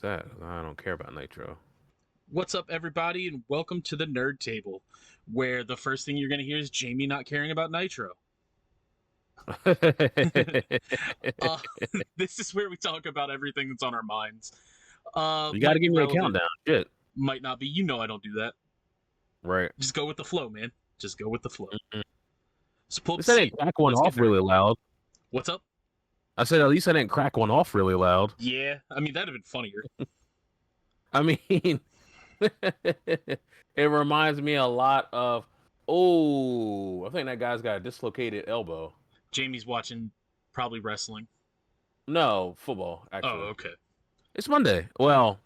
What's that? I don't care about Nitro. What's up, everybody, and welcome to the Nerd Table, where the first thing you're going to hear is Jamie not caring about Nitro. uh, this is where we talk about everything that's on our minds. You got to Might be give me a relevant, countdown. Shit. might not be. You know I don't do that. Right. Just go with the flow, man. Just go with the flow. Mm-mm. So pull At up least the I seat. didn't crack one Let's get off really nerdy. loud. What's up? I said at least I didn't crack one off really loud. Yeah, I mean, that'd have been funnier. I mean, it reminds me a lot of. Oh, I think that guy's got a dislocated elbow. Jamie's watching probably wrestling. No, football, Oh, actually. okay. It's Monday. Well,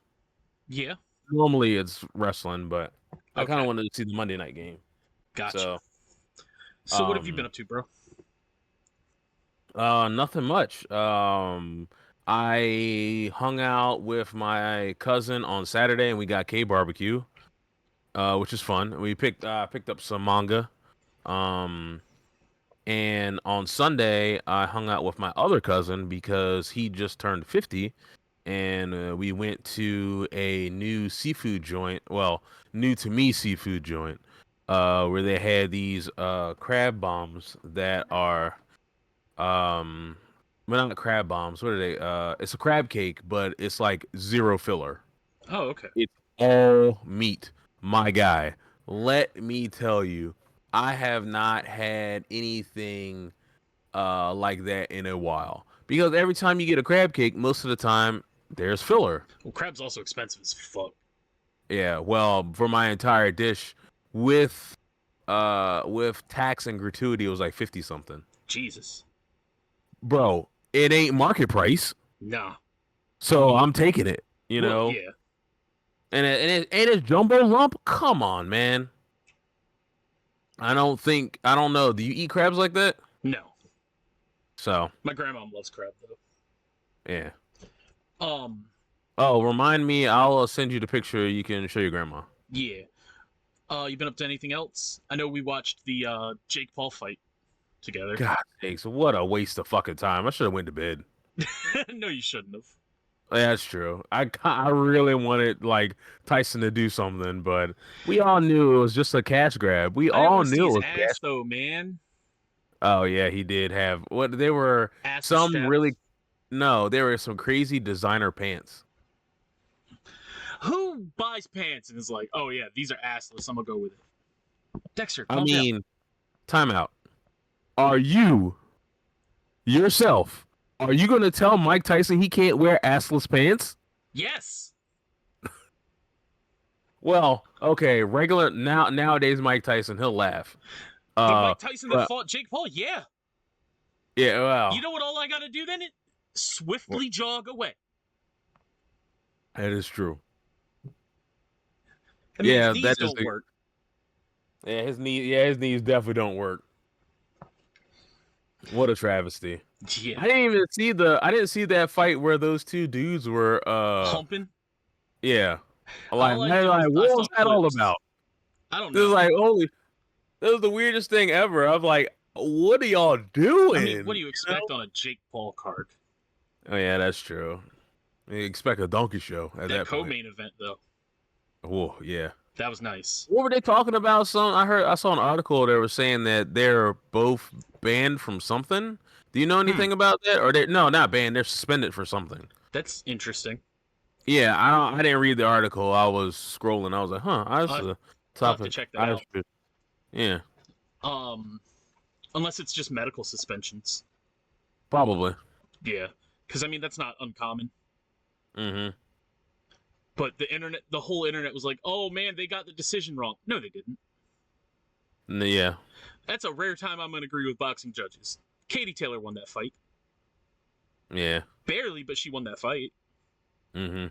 Yeah, normally it's wrestling, but I kind okay. of wanted to see the Monday night game. Gotcha. So, So what have you been up to, bro? nothing much. I hung out with my cousin on Saturday and we got K barbecue, which is fun. We picked up some manga. Um, and on Sunday I hung out with my other cousin because he just turned 50 and we went to a new seafood joint, well, new to me seafood joint, where they had these crab bombs that are well, not crab bombs. What are they? It's a crab cake, but it's like zero filler. Oh, okay. It's all meat. My guy, let me tell you, I have not had anything like that in a while. Because every time you get a crab cake, most of the time there's filler. Well, crab's also expensive as fuck. Yeah, well, for my entire dish with tax and gratuity, it was like 50 something. Jesus. Bro, it ain't market price. Nah. So I'm taking it, you Well, know. yeah. And it's jumbo lump. Come on, man. I don't know. Do you eat crabs like that? No. So My grandma loves crab though. yeah. Um. Oh, remind me. I'll send you the picture. You can show your grandma. Yeah. You been up to anything else? I know we watched the Jake Paul fight together. God sakes, what a waste of fucking time. I should have went to bed. No, you shouldn't have. That's true. I really wanted like Tyson to do something, but we all knew it was just a cash grab. We I didn't all want to see knew it his was ass cash. though, man. Oh yeah, he did have what they were Ass some step. really no, there were some crazy designer pants. Who buys pants and is like, oh yeah, these are assless. I'm gonna go with it. Dexter, I calm down. mean, timeout. Are you yourself? Are you going to tell Mike Tyson he can't wear assless pants? Yes. Well, okay, regular nowadays Mike Tyson he'll laugh. But Mike Tyson that But fought Jake Paul, yeah. yeah, well, You know what all I gotta do then? Swiftly jog away. that is true. I mean, Yeah, his knees that is don't work. yeah, his knees definitely don't work. What a travesty. Yeah. I didn't see that fight where those two dudes were Humping. yeah. All I did was What I was saw that all clips. about? I don't This is know. like holy that was the weirdest thing ever. I'm like, what are y'all doing? I mean, what do you expect on a Jake Paul card? Oh yeah, that's true. You expect a donkey show at that point. Co-main event though, Oh yeah. that was nice. What were they talking about? I saw an article that was saying that they're both banned from something. Do you know anything about that? Or they no, not banned. They're suspended for something. That's interesting. Yeah, I didn't read the article. I was scrolling. I was like, huh, that's a I'll have to topic. check that out. Yeah, Unless it's just medical suspensions. probably. Yeah, because I mean that's not uncommon. Mm-hmm. But the whole internet was like, "Oh man, they got the decision wrong." No, they didn't. Yeah. That's a rare time I'm gonna agree with boxing judges. Katie Taylor won that fight. Yeah. Barely, but she won that fight. Mm-hmm.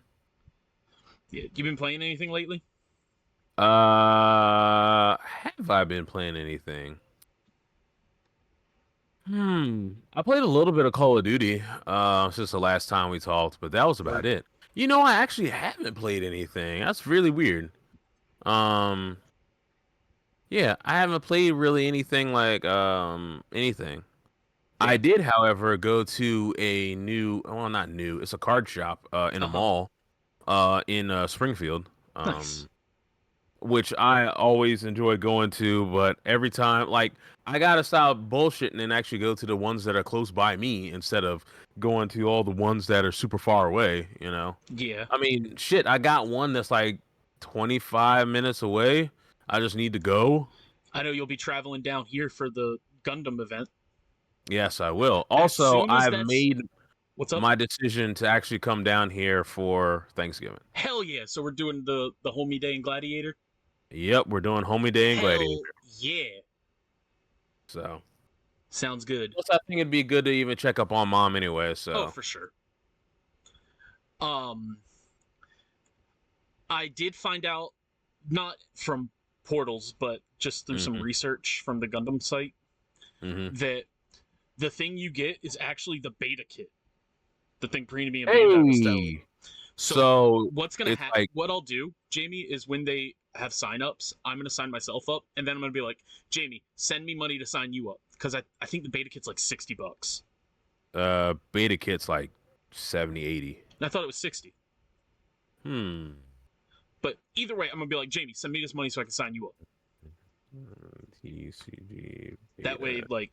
Yeah, you been playing anything lately? Have I been playing anything? I played a little bit of Call of Duty since the last time we talked, but that was about it. You know, I actually haven't played anything. That's really weird. Um, yeah, I haven't played really anything like anything. Yeah. I did, however, go to a new, well, not new, it's a card shop in a mall. in Springfield. Nice. Which I always enjoy going to, but every time, like, I gotta stop bullshitting and actually go to the ones that are close by me instead of going to all the ones that are super far away, you know? Yeah. I mean, shit, I got one that's like 25 minutes away. I just need to go. I know you'll be traveling down here for the Gundam event. Yes, I will. As Also, soon as I've that's made what's up? my decision to actually come down here for Thanksgiving. Hell yeah! So we're doing the Homie Day and Gladiator. Yep, we're doing Homie Day and Gladiator. Hell yeah! So, Sounds good. plus, I think it'd be good to even check up on mom anyway. Oh, So, for sure. Um, I did find out, not from portals, but just through some hmm research from the Gundam site, hmm that the thing you get is actually the beta kit. The thing Karina me and Bandai was telling. Hey, So so what's gonna it's happen? like, What I'll do, Jamie, is when they have signups, I'm gonna sign myself up, and then I'm gonna be like, Jamie, send me money to sign you up, because I think the beta kit's like $60. beta kit's like 70, 80. And I thought it was 60. Hmm. But either way, I'm gonna be like, Jamie, send me this money so I can sign you up. TCG That way, beta. like,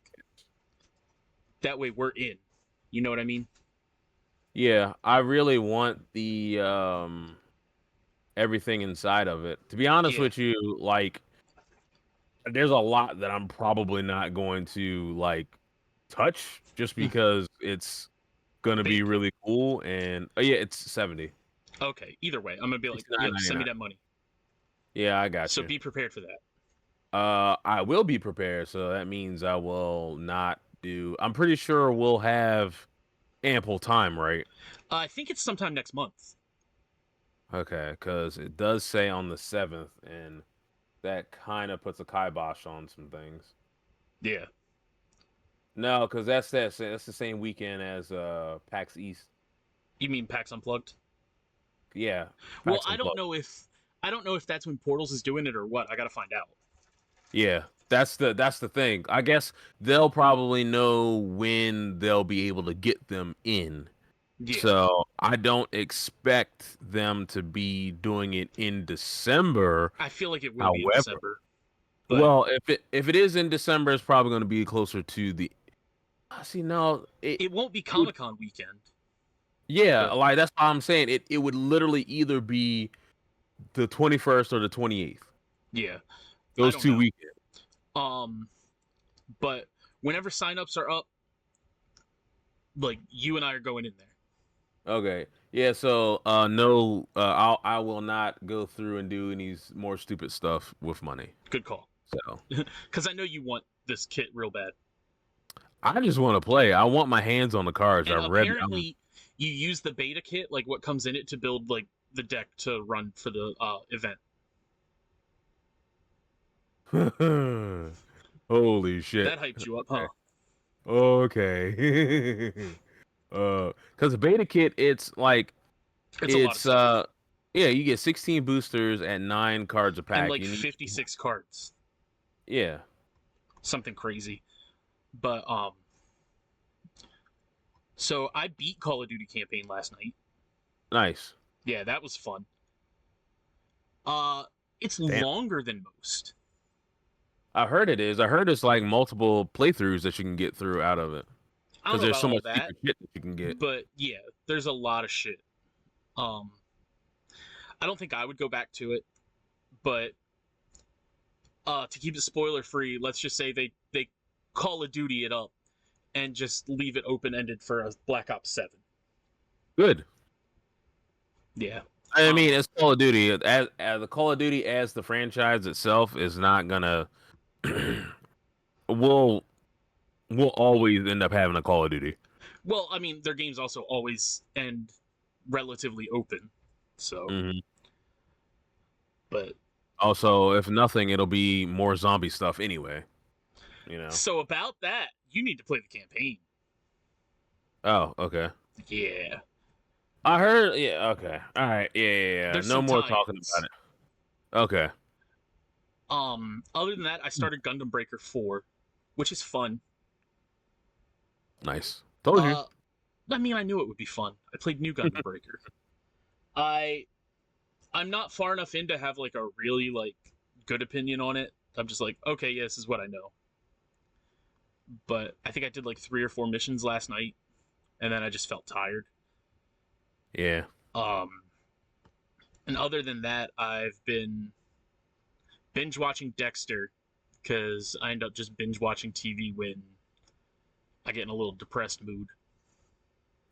that way we're in. You know what I mean? Yeah, I really want the everything inside of it. To be honest Yeah. with you, like there's a lot that I'm probably not going to like touch just because it's gonna Beta be kit. really cool and yeah, it's 70. Okay. Either way, I'm gonna be like, yep, send me 69.99. that money. Yeah, I got So you. be prepared for that. I will be prepared, so that means I will not do. I'm pretty sure we'll have ample time, right? I think it's sometime next month. Okay, because it does say on the 7th, and that kind of puts a kibosh on some things. Yeah. No, because that's the same weekend as PAX East. You mean PAX Unplugged? Yeah, Well, PAX Unplugged. I don't know if that's when Portals is doing it or what. I gotta find out. Yeah, that's the thing. I guess they'll probably know when they'll be able to get them in. Yeah. So I don't expect them to be doing it in December. I feel like it will be in However, December. But well, if it is in December, it's probably going to be closer to the. See, no, it won't be it would. Comic Con weekend. Yeah, But like that's what I'm saying. It would literally either be the 21st or the 28th. yeah, I Those don't two know. weekends. Um, but whenever signups are up, like you and I are going in there. Okay. Yeah. So no, I will not go through and do any more stupid stuff with money. Good call. So Because I know you want this kit real bad. I just want to play. I want my hands on the cards. And I read. apparently, you use the beta kit, like what comes in it, to build like the deck to run for the event. Holy shit. That hyped you up, huh? Okay. Because the beta kit, it's like It's a lot of it's stuff. yeah, you get 16 boosters at 9 cards a And pack. like You need 56 cards. yeah, Something crazy. But so I beat Call of Duty campaign last night. nice. Yeah, that was fun. Uh it's Damn. longer than most. I heard it is. I heard it's like multiple playthroughs that you can get through out of it. I don't Because know there's about so all much that, secret shit that you can get. but yeah, there's a lot of shit. Um I don't think I would go back to it, but to keep it spoiler free, let's just say they Call of Duty it up and just leave it open ended for a Black Ops 7. Good. Yeah. I Um mean, it's Call of Duty. As the Call of Duty as the franchise itself is not gonna. we'll we'll always end up having a Call of Duty. well, I mean, their games also always end relatively open. So, hmm but Also, if nothing, it'll be more zombie stuff anyway. You know. so about that, you need to play the campaign. Oh, okay. Yeah. I heard. Yeah. Okay. All right. Yeah. Yeah. Yeah. There's No some more talking tie-ins. about it. Okay. Other than that, I started Gundam Breaker 4, which is fun. Nice. Told you. Uh I mean, I knew it would be fun. I played New Gundam Breaker. I'm not far enough in to have like a really like good opinion on it. I'm just like, okay, yeah, this is what I know. But I think I did like 3 or 4 missions last night, and then I just felt tired. Yeah. Um, and other than that, I've been binge watching Dexter because I end up just binge watching TV when I get in a little depressed mood.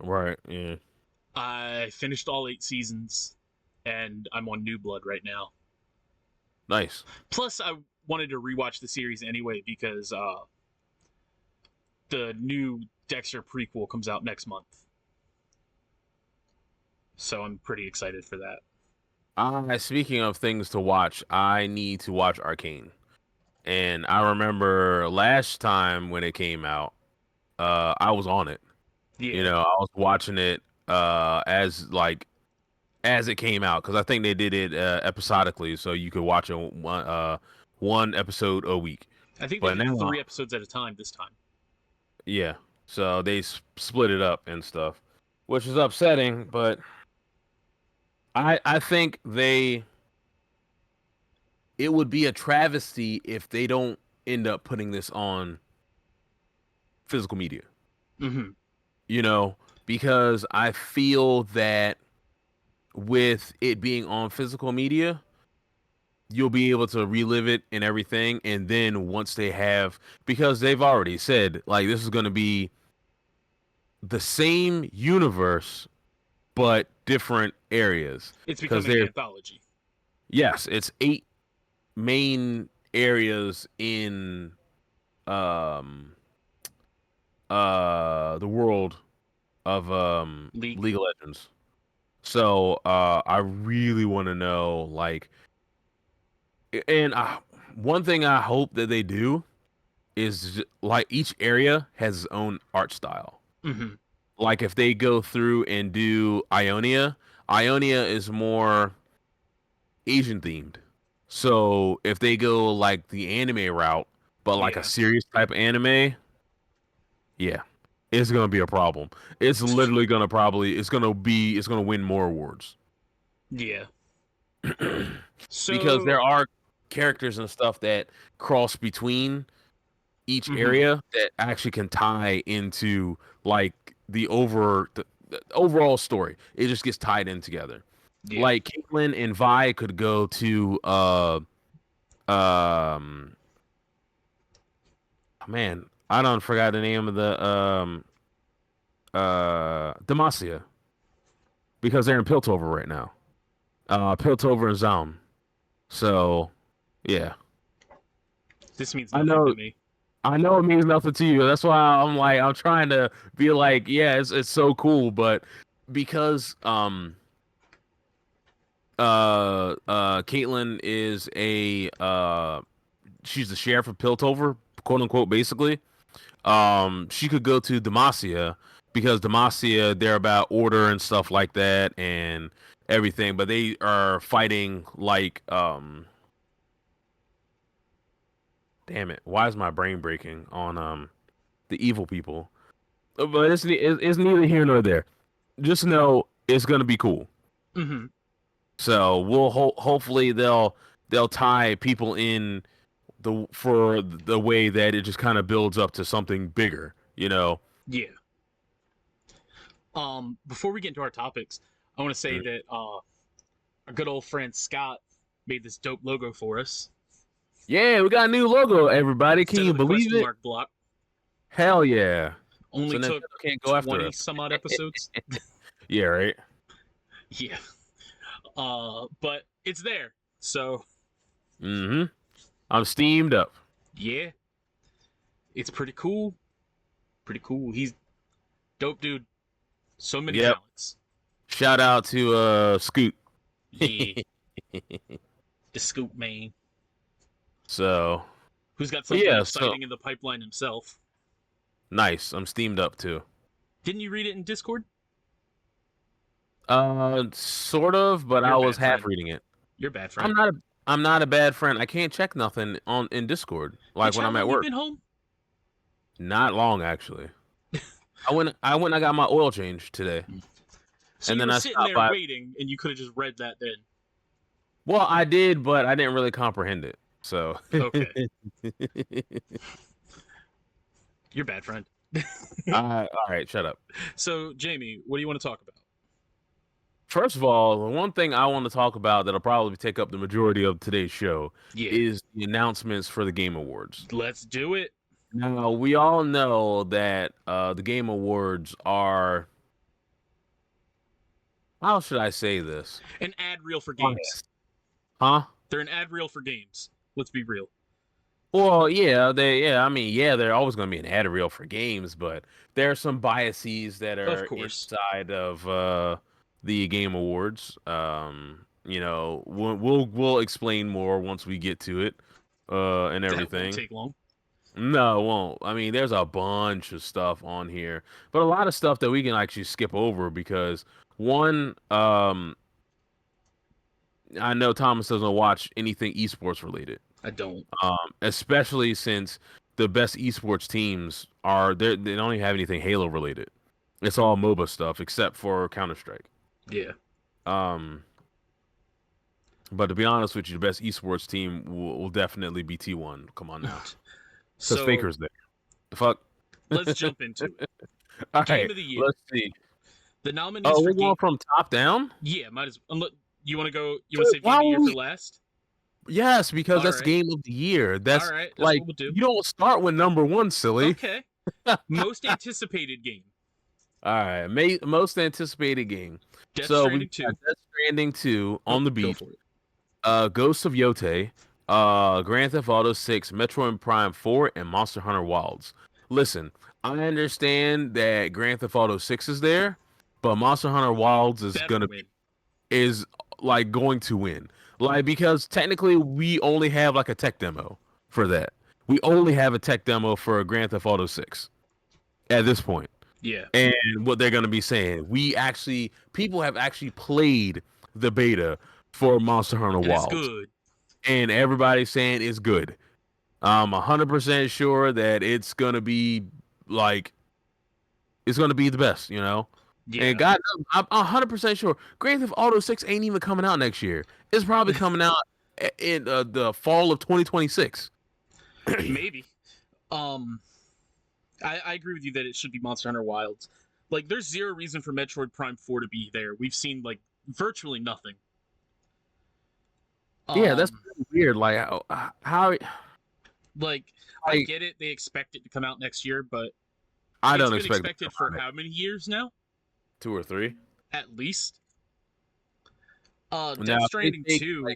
Right. Yeah. I finished all 8 seasons, and I'm on New Blood right now. Nice. Plus, I wanted to rewatch the series anyway because the new Dexter prequel comes out next month, so I'm pretty excited for that. Speaking of things to watch, I need to watch Arcane. And I remember last time when it came out, I was on it. You Yeah, know, I was watching it as it came out because I think they did it episodically, so you could watch it one episode a week. I think they But did now, 3 episodes at a time this time. yeah, so they split it up and stuff, which is upsetting. But I think it would be a travesty if they don't end up putting this on physical media. Mm-hmm. You know, because I feel that with it being on physical media, you'll be able to relive it and everything. And then once they have, because they've already said, like, this is going to be the same universe, but different areas. It's Because becoming an they're, anthology. yes, it's 8 main areas in um the world of League. League of Legends. So I really want to know, like, and one thing I hope that they do is like each area has its own art style. Mm-hmm. Like if they go through and do Ionia, Ionia is more Asian themed. So if they go like the anime route, but like a Yeah. serious type of anime, yeah, it's gonna be a problem. It's literally gonna probably it's gonna win more awards. Yeah. Because So. there are characters and stuff that cross between each Mm-hmm. area that actually can tie into like the overall story. It just gets tied in together. Yeah. Like Caitlyn and Vi could go to um man, I don't forgot the name of the Demacia because they're in Piltover right now. Piltover and Zaun. So yeah. This means I nothing to know me. I know it means nothing to you. That's why I'm like I'm trying to be like, yeah, it's so cool, but because Caitlyn is a she's the sheriff of Piltover, quote unquote, basically. She could go to Demacia because Demacia they're about order and stuff like that and everything, but they are fighting like damn it, why is my brain breaking on the evil people? But it's neither here nor there. Just know it's gonna be cool. Mm-hmm. So we'll hopefully they'll tie people in for the way that it just kind of builds up to something bigger. You know. Yeah. Before we get into our topics, I want to say that our good old friend Scott made this dope logo for us. Yeah, we got a new logo, everybody. Can Instead of you the believe question it? mark block. Hell yeah. So Only Nintendo took can't go after 20 us. some odd episodes. Yeah, right. Yeah. But it's there. So Mm-hmm. I'm steamed up. yeah, it's pretty cool. Pretty cool. He's dope dude. So many Yep. talents. Shout out to Scoot. Yeah. The scoop man. So, Who's got but something yeah, so exciting in the pipeline himself. nice. I'm steamed up too. Didn't you read it in Discord? Sort of, but You're I a was bad half friend. reading it. You're a bad I'm friend. not a I'm not a bad friend. I can't check nothing on in Discord like Bitch, when how I'm at long you work. been home? Not long actually. I went I got my oil change today. So and you then were I sitting stopped there by. waiting, and you could have just read that then. Well, I did, but I didn't really comprehend it. So Okay. You're bad, friend. all right, shut up. So, Jamie, what do you want to talk about? First of all, the one thing I want to talk about that'll probably take up the majority of today's show Yeah. is the announcements for the Game Awards. Let's do it. Now, we all know that the Game Awards are, how should I say this? An ad reel for games. Biased. Huh? They're an ad reel for games. Let's be real. Well, I mean, they're always going to be an ad reel for games, but there are some biases that Of are course. inside of the Game Awards. We'll explain more once we get to it, and That won't everything. take long. No, it won't. I mean, there's a bunch of stuff on here, but a lot of stuff that we can actually skip over because one, I know Thomas doesn't watch anything esports related. I don't. Especially since the best esports teams they don't even have anything Halo related. It's all MOBA stuff except for Counter-Strike. Yeah. But to be honest with you, the best esports team will definitely be T1. Come on now. Because So, Faker's there. The fuck? let's jump into it. All Game right, of the year. let's see. The nominees Oh, for we're going from top down? Yeah, might as well. You want to go? You want to save Why Game of the Year would for we- last? Yes, because All that's right. game of the year. That's All right. That's like what we'll do. you don't start with number one, silly. Okay. Most anticipated game. All right, most anticipated game. Death So we Stranding 2. got Death Stranding 2 on the Go beach. for it. Ghosts of Yote, Grand Theft Auto 6, Metroid Prime 4, and Monster Hunter Wilds. Listen, I understand that Grand Theft Auto 6 is there, but Monster Hunter Wilds is Better win. going to win. Like, because technically we only have like a tech demo for that. We only have a tech demo for Grand Theft Auto 6 at this point. Yeah. And what they're going to be saying, people have actually played the beta for Monster Hunter And Wilds. it's good. And everybody's saying it's good. I'm 100% sure that it's going to be the best, you know? Yeah. And God, I'm 100% sure Grand Theft Auto 6 ain't even coming out next year. It's probably coming out in the fall of 2026. Maybe. I agree with you that it should be Monster Hunter Wilds. Like, there's zero reason for Metroid Prime 4 to be there. We've seen, like, virtually nothing. Yeah, that's weird. Like, how Like, I get it. They expect it to come out next year, but I don't it's been expect expected for how many years now? 2 or 3 at least. Now, Death Stranding 2.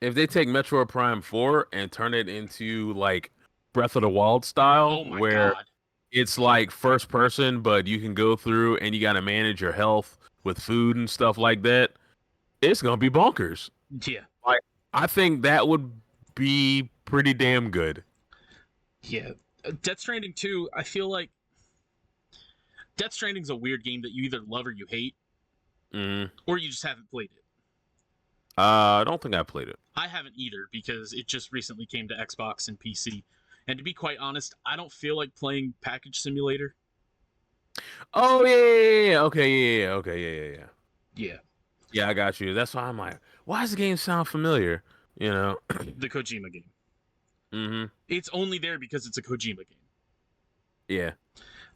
If they take Metroid Prime 4 and turn it into like Breath of the Wild style, Oh my where god. it's like first person, but you can go through and you got to manage your health with food and stuff like that, it's gonna be bonkers. Yeah. Like, I think that would be pretty damn good. Yeah. Death Stranding 2, I feel like Death Stranding's a weird game that you either love or you hate, or you just haven't played it. I don't think I played it. I haven't either because it just recently came to Xbox and PC. And to be quite honest, I don't feel like playing Package Simulator. Oh yeah. Okay, yeah. Okay, yeah. Yeah. Yeah, I got you. That's why I'm like, why does the game sound familiar? You know, The Kojima game. mm-hmm. It's only there because it's a Kojima game. Yeah,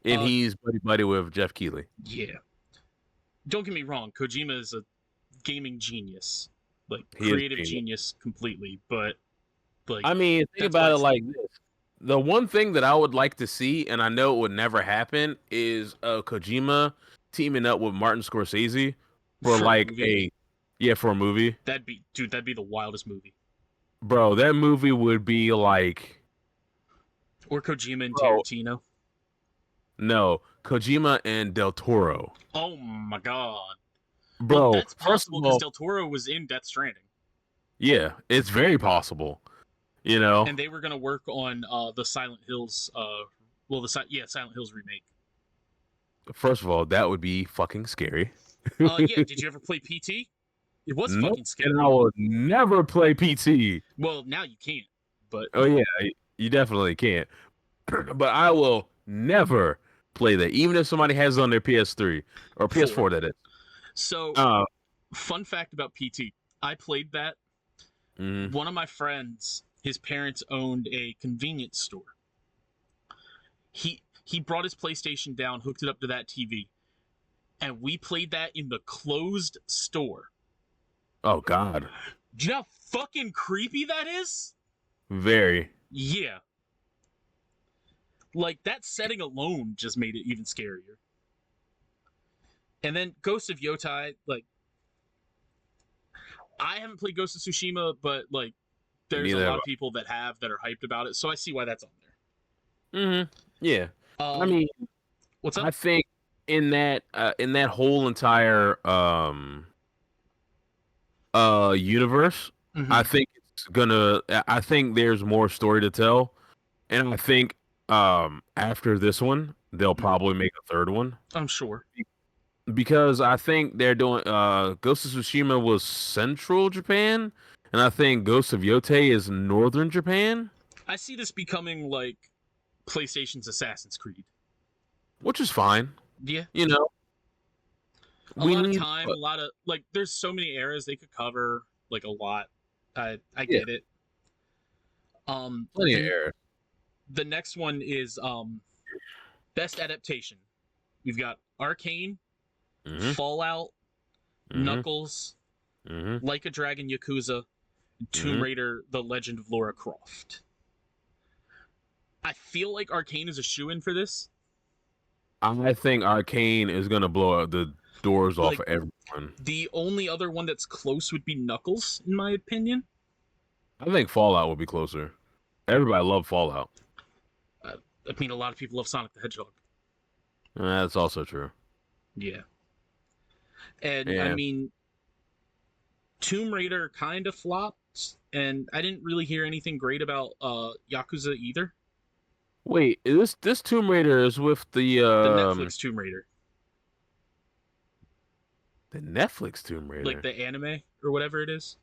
and he's buddy with Jeff Keighley. Yeah. Don't get me wrong, Kojima is a gaming genius. Like, He creative genius completely, but like, I mean, think about it like this. The one thing that I would like to see, and I know it would never happen, is Kojima teaming up with Martin Scorsese for like for a movie. That'd be the wildest movie. Bro, that movie would be like, or Kojima and Tarantino. No, Kojima and Del Toro. Oh my god. Bro, that's possible because Del Toro was in Death Stranding. Yeah, it's very possible. You know, and they were gonna work on the Silent Hills, Silent Hills remake. First of all, that would be fucking scary. Yeah, did you ever play PT? It was fucking scary. And I will never play PT. Well, now you can't. But oh yeah, you definitely can't. But I will never play that, even if somebody has it on their PS3 or PS4. That is. So, Oh. fun fact about PT. I played that. Mm-hmm. One of my friends, his parents owned a convenience store. He brought his PlayStation down, hooked it up to that TV, and we played that in the closed store. Oh God. Do you know how fucking creepy that is? Very. Yeah. Like, that setting alone just made it even scarier. And then Ghost of Yotai, like, I haven't played Ghost of Tsushima, but, like, there's a Neither have lot of people that have that are hyped about it, so I see why that's on I. Mm-hmm. Yeah. there. I mean, What's up? I think in that whole entire universe, I Mm-hmm. think I think there's more story to tell. And I think after this one, they'll probably make a third one. I'm sure. Because I think they're doing Ghost of Tsushima was central Japan, and I think Ghost of Yote is northern Japan, I see this becoming like PlayStation's Assassin's Creed. which is fine. Yeah. You know, A we lot of need time, a lot of like there's so many eras they could cover, like a lot. I yeah, get it. Um plenty of the air. the next one is best adaptation. We've got Arcane, Mm-hmm. Fallout, Mm-hmm. Knuckles, Mm-hmm. Like a Dragon Yakuza, Tomb Mm-hmm. Raider, The Legend of Lara Croft. I feel like Arcane is a shoe-in for this. I think Arcane is gonna blow out the doors off Like, of everyone. the only other one that's close would be Knuckles, in my opinion. I think Fallout will be closer. Everybody loved Fallout. I mean, a lot of people love Sonic the Hedgehog. That's also true. Yeah. And I Yeah. mean, Tomb Raider kind of flopped, and I didn't really hear anything great about Yakuza either. Wait, this Tomb Raider is with The Netflix Tomb Raider, the Netflix Tomb like Raider. the anime or whatever it is,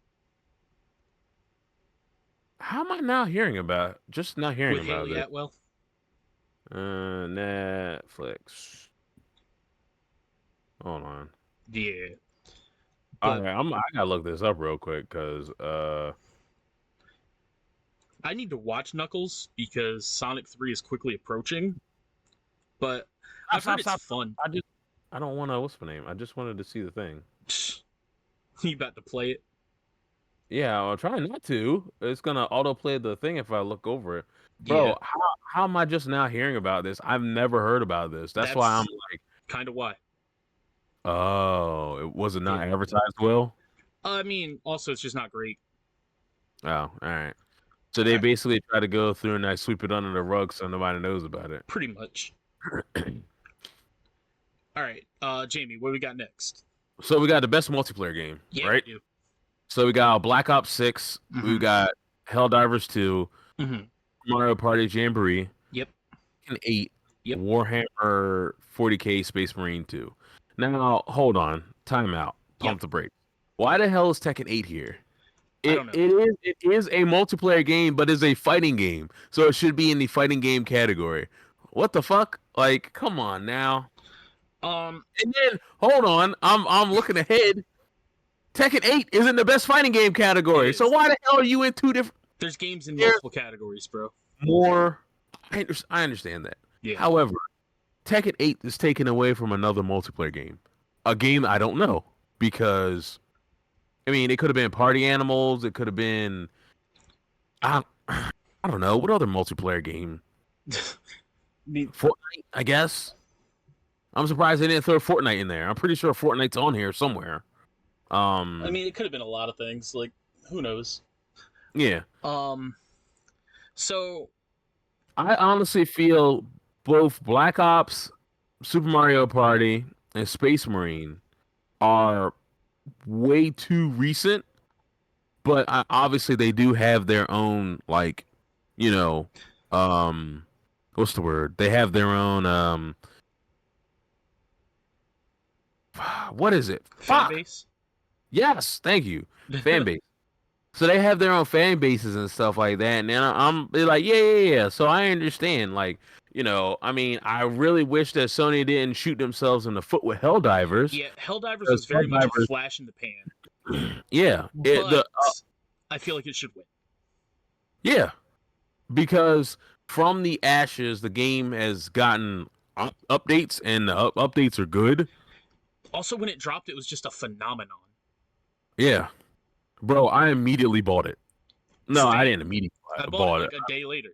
How am I now hearing about? Just not hearing with about Haley this. Atwell. Netflix. Hold on. Yeah, All but right, I gotta look this up real quick because I need to watch Knuckles because Sonic 3 is quickly approaching. But I've heard it's stop. fun. I don't want to. What's the name? I just wanted to see the thing. You about to play it? Yeah, I'll try not to. It's gonna autoplay the thing if I look over it. Yeah, Bro, how am I just now hearing about this? I've never heard about this. That's why I'm that's like, kind of why. oh, it was not Yeah. advertised well. I mean, also it's just not great. Oh, all right. So All they right, basically try to go through and I sweep it under the rug so nobody knows about it. pretty much. All right, Jamie, what we got next? So we got the best multiplayer game, Yeah, we right? do. So we got Black Ops 6, we Mm-hmm. got Helldivers 2, Mm-hmm. Mario Party Jamboree, Yep. and 8, Yep. Warhammer 40K Space Marine 2. Now, hold on. Time out. Yep. Pump the brake. Why the hell is Tekken 8 here? I don't know. It is a multiplayer game, but it's a fighting game. So it should be in the fighting game category. What the fuck? Like, come on now. And then hold on, I'm looking ahead. Tekken 8 is in the best fighting game category. So why the hell are you in two different? There's games in There's multiple categories, bro. more. I understand that. Yeah. However, Tekken 8 is taken away from another multiplayer game, a game I don't know because I mean it could have been Party Animals. It could have been I don't know what other multiplayer game. Fortnite, I guess. I'm surprised they didn't throw Fortnite in there. I'm pretty sure Fortnite's on here somewhere. I mean, it could have been a lot of things. Like, who knows? Yeah. So I honestly feel both Black Ops, Super Mario Party, and Space Marine are way too recent, but obviously they do have their own like, you know, what's the word? They have their own what is it? fan Fuck. base. Yes, thank you. Fan base. So they have their own fan bases and stuff like that, and then I'm they're like, yeah. So I understand, like, I mean, I really wish that Sony didn't shoot themselves in the foot with Helldivers. Yeah, Helldivers Because was very much a flash in the pan, yeah, but I feel like it should win. yeah, because from the ashes, the game has gotten updates, and the updates are good. Also, when it dropped, it was just a phenomenon. Yeah, bro, I immediately bought it. No, I Same. didn't immediately I bought it bought it. like a day later.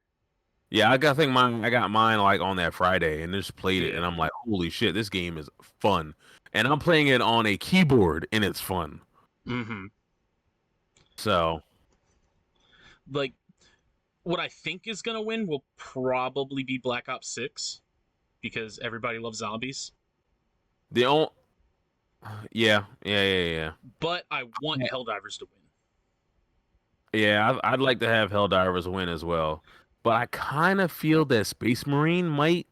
Yeah, I got mine like on that Friday and just played it, Yeah. and I'm like, holy shit, this game is fun. And I'm playing it on a keyboard, and it's fun. Mm-hmm. So, Like, what I think is gonna win will probably be Black Ops 6 because everybody loves zombies. the only, yeah. But I want Helldivers to win. Yeah, I'd like to have Helldivers win as well, but I kind of feel that Space Marine might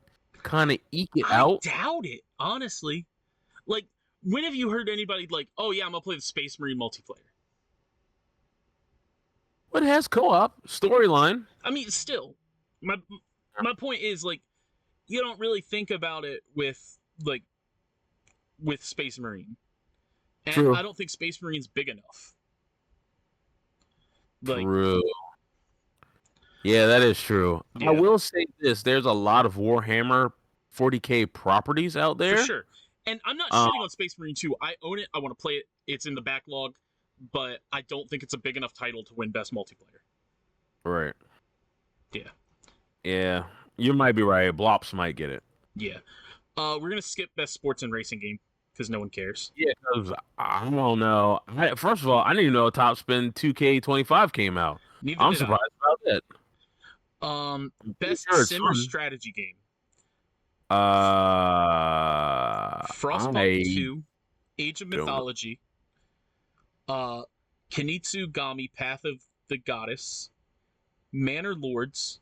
kind of eke it I out. doubt it, honestly. Like, when have you heard anybody like, "Oh yeah, I'm gonna play the Space Marine multiplayer"? But it has co-op storyline. I mean, still, my point is like, you don't really think about it with like with Space Marine, and True. I don't think Space Marine's big enough. Like, True. Yeah, that is true. I yeah, will say this: there's a lot of Warhammer 40K properties out for there. sure. And I'm not Uh, shitting on Space Marine 2. I own it. I want to play it. It's in the backlog, but I don't think it's a big enough title to win best multiplayer. right. Yeah. Yeah, you might be right. Blops might get it. Yeah. We're gonna skip best sports and racing game because no one cares. Yeah, because I don't know. First of all, I didn't even know Top Spin 2K25 came out. Neither I'm did I. surprised about that. Best Sure, it's sim or fun. strategy game: Frostpunk I 2, Age of don't know. Mythology, uh, Kinitsugami Path of the Goddess, Manor Lords,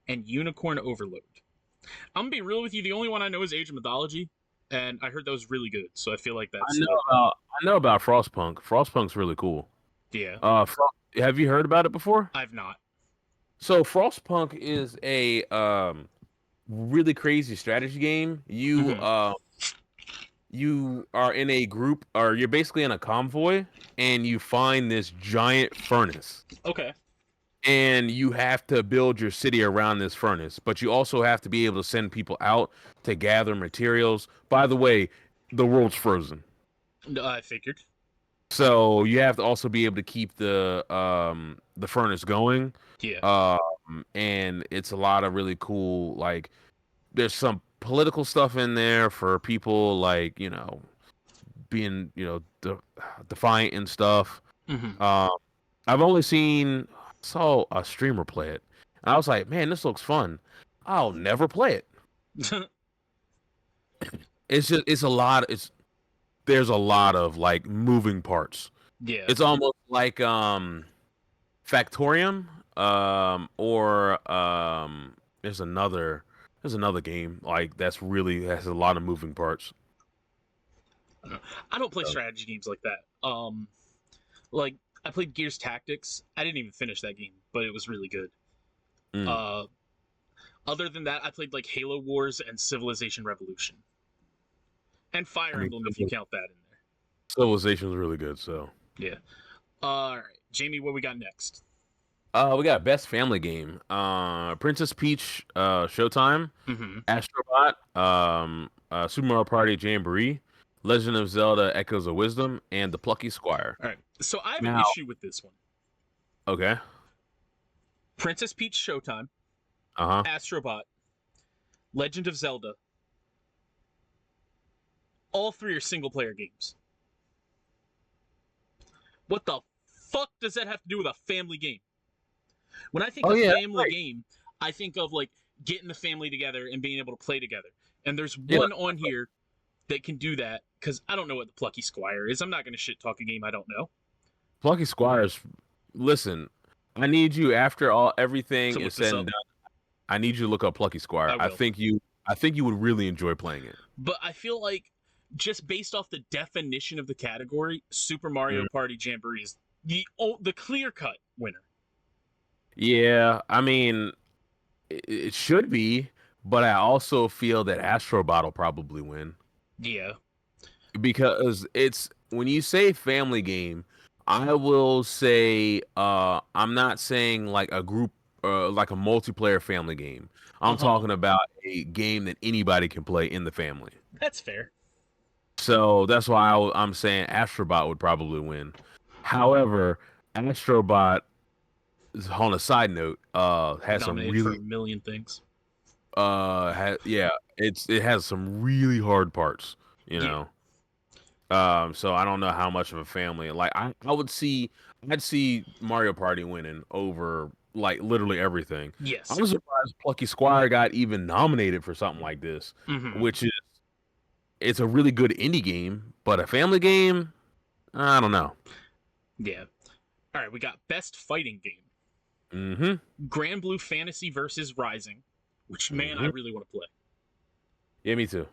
and Unicorn Overload. I'm gonna be real with you. The only one I know is Age of Mythology, and I heard that was really good. So I feel like I that's know about Frostpunk. Frostpunk's really cool. yeah. Have you heard about it before? I've not. So Frostpunk is a really crazy strategy game. Mm-hmm. You are in a group, or you're basically in a convoy, and you find this giant furnace, Okay. and you have to build your city around this furnace. But you also have to be able to send people out to gather materials. By the way, the world's frozen, No, I figured. so you have to also be able to keep the furnace going. Yeah. And it's a lot of really cool, like, there's some political stuff in there for people, like, being, defiant and stuff. Mm-hmm. Um, I've only saw a streamer play it, and I was like, man, this looks fun. I'll never play it. It's a lot. There's a lot of like moving parts. Yeah. It's almost like Factorium, or there's another game like that's really has a lot of moving parts. I don't play So, strategy games like that. Like I played Gears Tactics. I didn't even finish that game, but it was really good. mm, Uh, Other than that, I played like Halo Wars and Civilization Revolution, and I Fire mean, Emblem if you count that in Civilization is really good. So, there. Yeah. All right, Jamie, what we got next? we got best family game. Princess Peach, Showtime, Mm-hmm. Astrobot, Super Mario Party Jamboree, Legend of Zelda: Echoes of Wisdom, and The Plucky Squire. All right. So I have an Now, issue with this one. okay, Princess Peach Showtime, uh huh. Astrobot, Legend of Zelda. All three are single player games. What the fuck does that have to do with a family game? When I think Oh of yeah, family right. game, I think of like getting the family together and being able to play together. And there's Yeah, one on here that can do that because I don't know what the Plucky Squire is. I'm not going to shit talk a game I don't know. Plucky Squires. Listen, I need you after everything To is look said this and up, done. I need you to look up Plucky Squire. I I will. think you. I think you would really enjoy playing it. But I feel like just based off the definition of the category, Super Mario Mm. Party Jamboree is the clear cut winner. Yeah, I mean, it should be, but I also feel that Astrobot will probably win Yeah. because it's when you say family game, I will say I'm not saying like a group like a multiplayer family game. I'm Uh-huh. talking about a game that anybody can play in the family. That's fair. So that's why I'm saying Astrobot would probably win. However, Astrobot, on a side note, has some Nominated for a really million things. yeah, it has some really hard parts, you Yeah. know. So I don't know how much of a family. Like I'd see Mario Party winning over like literally everything. Yes. I'm surprised Plucky Squire got even nominated for something like this, Mm-hmm. which is it's a really good indie game, but a family game, I don't know. Yeah. All right, we got best fighting game. Mm-hmm. Grand Blue Fantasy versus Rising, which man I Mm-hmm. really want to play. Yeah, me too.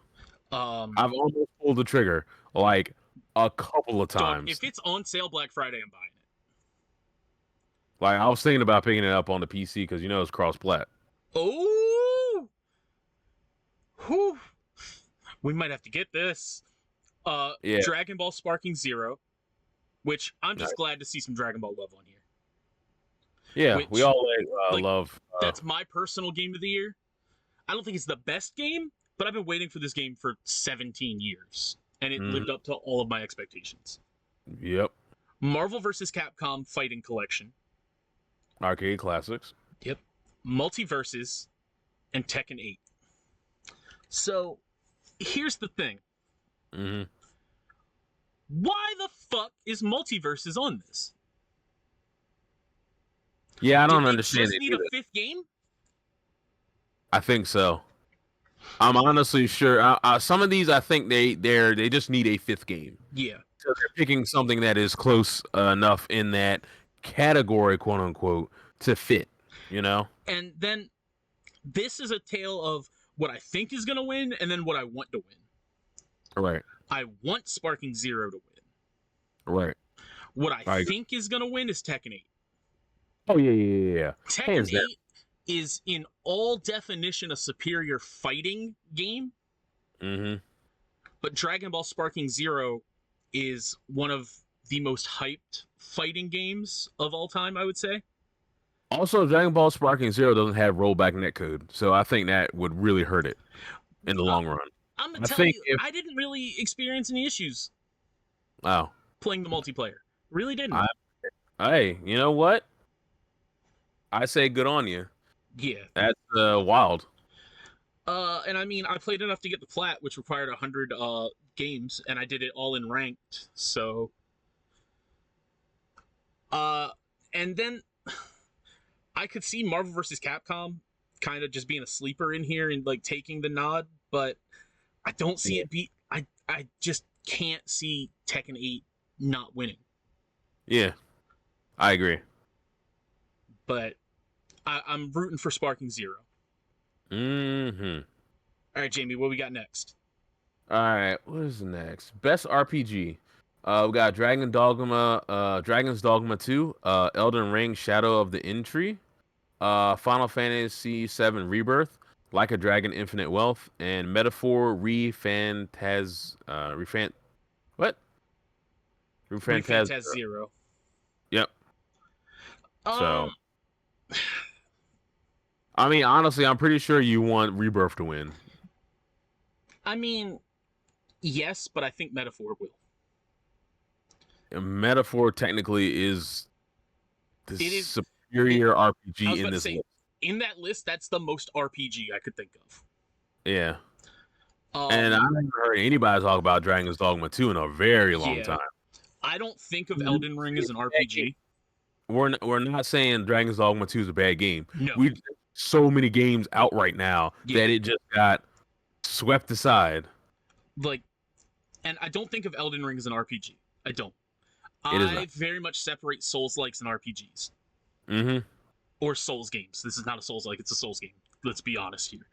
Um, I've almost pulled the trigger like a couple of dog, times. if it's on sale Black Friday, I'm buying it. Like I was thinking about picking it up on the PC because you know it's cross-plat. Oh, whew. We might have to get this. Yeah, Dragon Ball Sparking Zero, which I'm nice. just glad to see some Dragon Ball love on here. Yeah, we Which, all like, love. that's my personal game of the year. I don't think it's the best game, but I've been waiting for this game for 17 years, and it Mhm. lived up to all of my expectations. Yep, Marvel vs. Capcom Fighting Collection. arcade classics. Yep. Multiverses and Tekken 8. So, here's the thing. Hmm. Why the fuck is Multiverses on this? Yeah, I Did don't they understand just it need a either. fifth game? I think so. I'm honestly sure. Some of these, I think they just need a fifth game. Yeah. So they're picking something that is close enough in that category, quote unquote, to fit. You know? And then this is a tale of what I think is going to win and then what I want to win. Right. I want Sparking Zero to win. Right. What I I agree. think is going to win is Tekken 8. Oh yeah. Tekken Hands down. 8 is in all definition a superior fighting game, Hmm. but Dragon Ball Sparking Zero is one of the most hyped fighting games of all time, I would say. Also, Dragon Ball Sparking Zero doesn't have rollback netcode, so I think that would really hurt it in the Uh, long run. I'm gonna I tell think you, if I didn't really experience any issues oh, playing the multiplayer. Really didn't. I hey, you know what? I say good on you. Yeah. That's wild. And I mean, I played enough to get the plat, which required 100 games, and I did it all in ranked. So, uh, and then I could see Marvel vs. Capcom kind of just being a sleeper in here and like taking the nod, but I don't see Yeah. it be. I just can't see Tekken 8 not winning. Yeah, I agree. But I'm rooting for Sparking Zero. Hmm. All right, Jamie, what we got next? All right, what is next? Best RPG. We got Dragon's Dogma 2, Elden Ring Shadow of the Entry, Final Fantasy VII Rebirth, Like a Dragon Infinite Wealth, and Metaphor what? Refantaz. Refantaz Zero. Yep. Um, So, I mean, honestly, I'm pretty sure you want Rebirth to win. I mean, yes, but I think Metaphor will. And Metaphor technically is the It is. It, superior I RPG was in about to this say, list. in that list, that's the most RPG I could think of. Yeah. And I haven't heard anybody talk about Dragon's Dogma 2 in a very long Yeah, time. I don't think of Elden Ring as an RPG. We're not saying Dragon's Dogma 2 is a bad game. No. We so many games out right now Yeah, that it just got swept aside. like, and I don't think of Elden Ring as an RPG. I don't. It is I not. very much separate Souls likes and RPGs Mm-hmm. or Souls games. This is not a Souls like; it's a Souls game. Let's be honest here.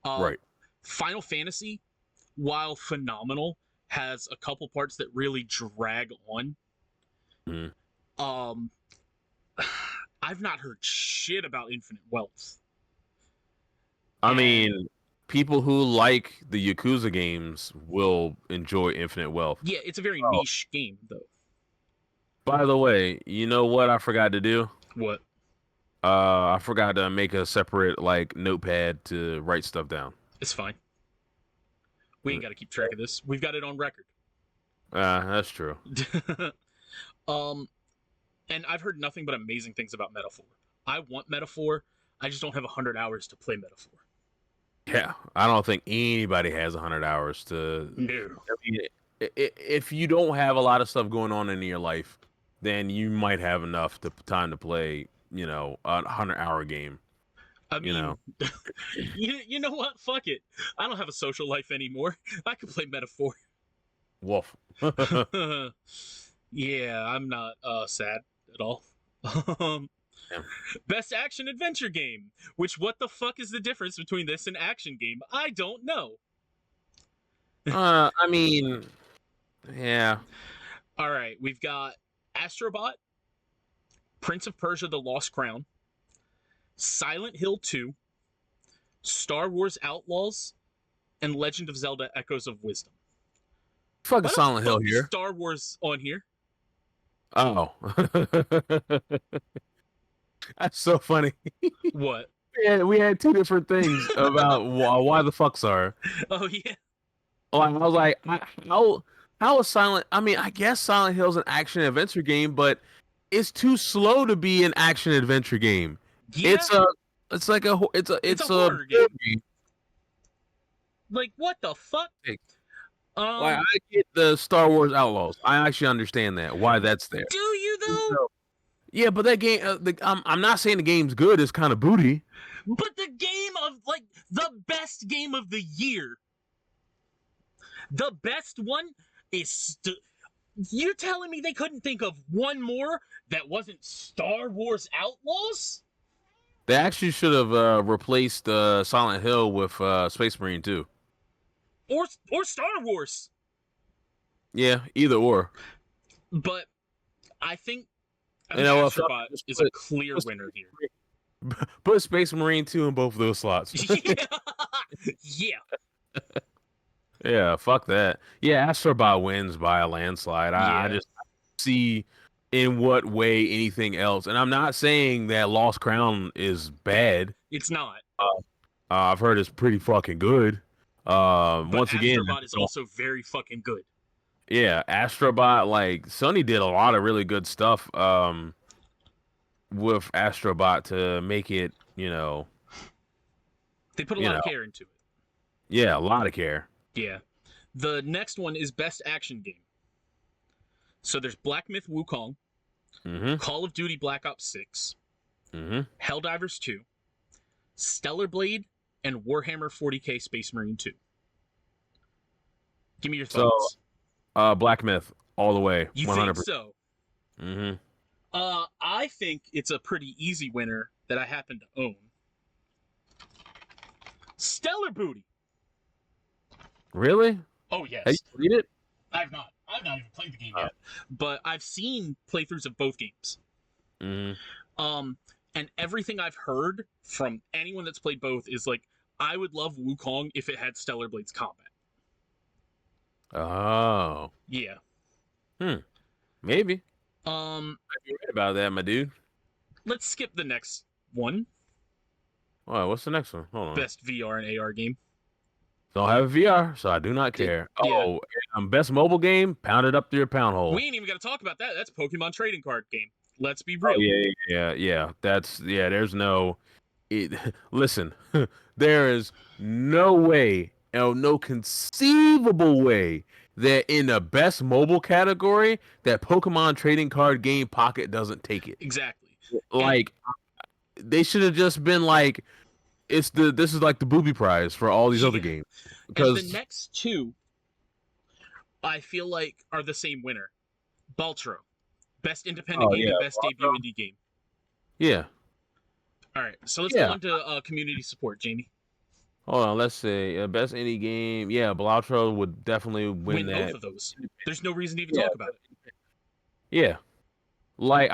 Uh, Right. Final Fantasy, while phenomenal, has a couple parts that really drag on. Mm-hmm. Um, I've not heard shit about Infinite Wealth. I And mean, people who like the Yakuza games will enjoy Infinite Wealth. Yeah, it's a very Oh, niche game though. by the way, you know what I forgot to do? What? I forgot to make a separate like notepad to write stuff down. It's fine. We ain't got to keep track of this. We've got it on record. That's true. um, and I've heard nothing but amazing things about Metaphor. I want Metaphor. I just don't have 100 hours to play Metaphor. Yeah, I don't think anybody has 100 hours to. No. I mean, if you don't have a lot of stuff going on in your life, then you might have enough time to play, a 100-hour game. I mean, you know what? Fuck it. I don't have a social life anymore. I can play Metaphor. Woof. Yeah, I'm not sad at all. Yeah. Best action adventure game. Which, what the fuck is the difference between this and action game? I don't know. I mean, yeah. All right, we've got Astrobot, Prince of Persia: The Lost Crown, Silent Hill 2, Star Wars Outlaws, and Legend of Zelda: Echoes of Wisdom. Fucking Silent Hill here. Star Wars on here. Oh. That's so funny. What? Yeah, we had two different things about why the fucks are. Oh yeah. Like, I was like, how is Silent? I mean, I guess Silent Hill's an action adventure game, but it's too slow to be an action adventure game. Yeah. It's like a horror game. Like what the fuck? Like, I get the Star Wars Outlaws. I actually understand that why that's there. Do you though? Yeah, but that game, I'm not saying the game's good. It's kind of booty. But the game of like the best game of the year, the best one is. You're telling me they couldn't think of one more that wasn't Star Wars Outlaws? They actually should have replaced Silent Hill with Space Marine 2. Or Star Wars. Yeah, either or. But I think Astrobot is a clear winner here. Put Space Marine 2 in both of those slots. Yeah. Yeah, fuck that. Yeah, Astrobot wins by a landslide. I just see in what way anything else. And I'm not saying that Lost Crown is bad. It's not. I've heard it's pretty fucking good. But once again, Astrobot is also very fucking good. Yeah, Astrobot, like Sony did a lot of really good stuff with Astrobot to make it, they put a lot of care into it. Yeah, a lot of care. Yeah. The next one is Best Action Game. So there's Black Myth Wukong, Call of Duty Black Ops 6, Helldivers 2, Stellar Blade, and Warhammer 40k Space Marine 2. Give me your thoughts. Black Myth all the way. You 100%. think so? I think it's a pretty easy winner that I happen to own. Stellar Booty. Really? Oh yes. Have you played it? I've not even played the game yet, but I've seen playthroughs of both games. And everything I've heard from anyone that's played both is like, I would love Wukong if it had Stellar Blade's combat. Oh. Yeah. Maybe. You're right about that, my dude. Let's skip the next one. All right, what's the next one? Hold on. Best VR and AR game. Don't have a VR, so I do not care. Yeah. Best mobile game, pound it up to your pound hole. We ain't even got to talk about that. That's Pokemon trading card game. Let's be real. Oh, yeah. There's no. Listen, there is no way, no conceivable way that in the best mobile category that Pokemon trading card game Pocket doesn't take it. Exactly. Like, they should have just been like, this is like the booby prize for all these other games. Because the next two, I feel like, are the same winner. Baltro, best independent game and best debut indie game. Yeah. All right, so let's go on to community support, Jamie. Hold on, let's see. Best indie game. Yeah, Baltro would definitely win that. Both of those. There's no reason to even talk about it. Yeah. Like,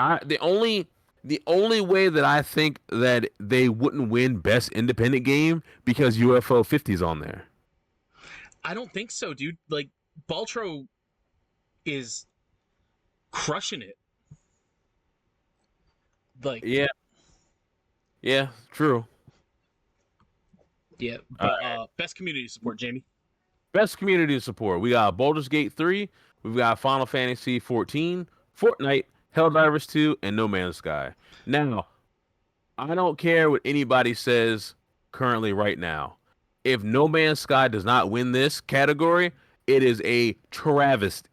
The only way that I think that they wouldn't win best independent game because UFO 50's on there. I don't think so, dude. Like, Baltro is crushing it. Like, Yeah, yeah, true. yeah, but best community support, Jamie. Best community support. We got Baldur's Gate 3, we've got Final Fantasy 14, Fortnite, Helldivers 2, and No Man's Sky. Now, I don't care what anybody says currently right now. If No Man's Sky does not win this category, it is a travesty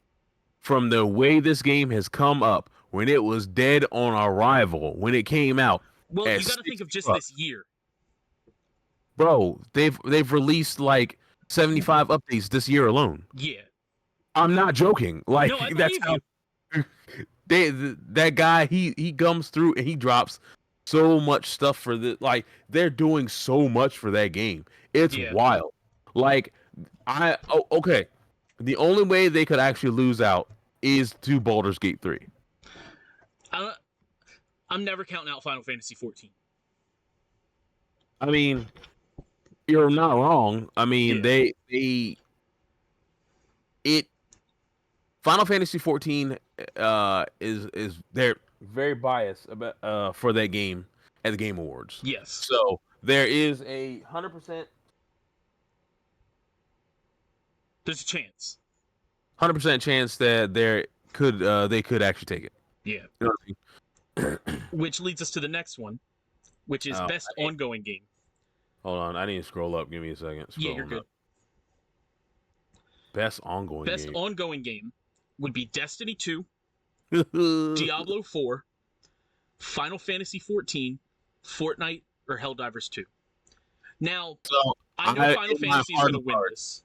from the way this game has come up when it was dead on arrival when it came out Well, at you got to think of just $60. this year. Bro, they've released like 75 updates this year alone. Yeah. I'm not joking. Like No, I that's believe how you. that guy he comes through and he drops so much stuff for the like they're doing so much for that game. It's Yeah. wild. Like okay. The only way they could actually lose out is to Baldur's Gate 3. I'm never counting out Final Fantasy 14. I mean, you're not wrong. I mean, Yeah. it Final Fantasy 14 is they're very biased about for that game at the Game Awards. Yes. So there is a 100% There's a chance. 100% chance that they could actually take it. Yeah. You know what Which leads us to the next one, which is I mean? best ongoing game. Hold on, I need to scroll up. Give me a second. Yeah, you're Scrolling good. up. Best ongoing Best game. ongoing game would be Destiny 2, Diablo. Diablo 4, Final Fantasy 14, Fortnite, or Helldivers 2. Now, So I know Final in my Fantasy is heart going to of win hearts-